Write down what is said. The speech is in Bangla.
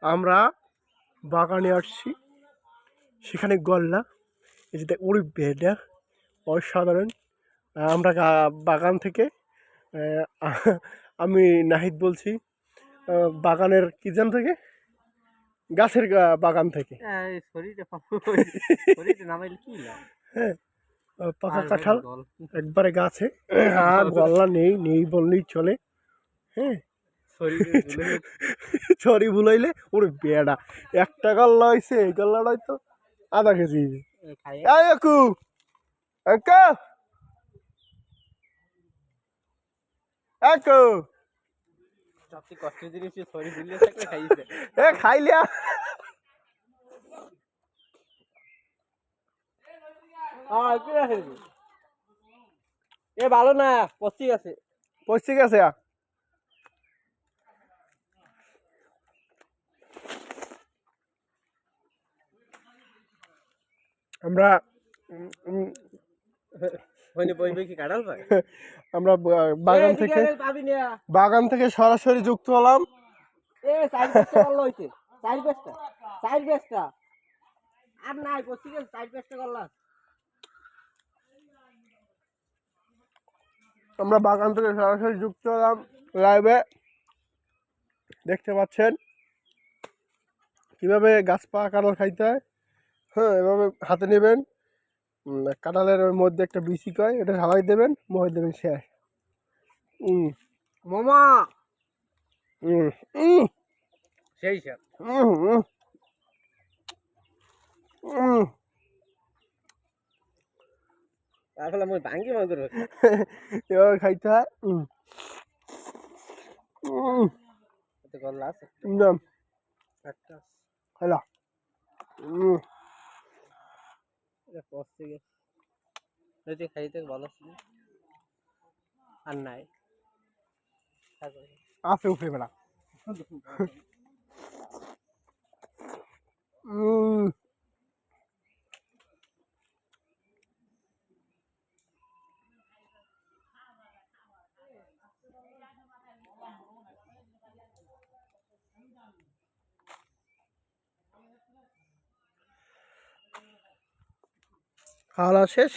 আমরা বাগানে আসছি, সেখানে গল্লা এই যে ওর বেডা অসাধারণ। আমরা বাগান থেকে আমি নাহিদ বলছি, বাগানের কি জান থেকে গাছের বাগান থেকে। হ্যাঁ, পাকা কাঁঠাল একবারে গাছে, আর গল্লা নেই নেই বললেই চলে। হ্যাঁ, সরি ভুলাইলে ওর বেড়া একটা গল্লা হয়েছে, এই গল্লাটাই তো আধা কেজি। কাকু কাকু কাকু কষ্টের জিনিস খাইলিয়া এ ভালো না, পচি আছে পৌষ্টিক আছে। আমরা আমরা বাগান থেকে সরাসরি যুক্ত হলাম। আমরা বাগান থেকে সরাসরি যুক্ত হলাম লাইভে। দেখতে পাচ্ছেন কিভাবে গাছ পাকা কাঁঠাল খাইতে হয়। হ্যাঁ, এভাবে হাতে নেবেন, কাঁঠালের মধ্যে একটা বিচি কয়, এটা ঢালাই দেবেন, মোহে দেবেন, শেষ। মামা সেই সব তাহলে আমি ভাঙ্গি মনে করবো এভাবে খাইতে হয়। গল্লা আছে হ্যালো, পচতে গেছে খাইতে ভালো ছিল আর নাই আছে উঠে বেড়া। খাওয়া শেষ।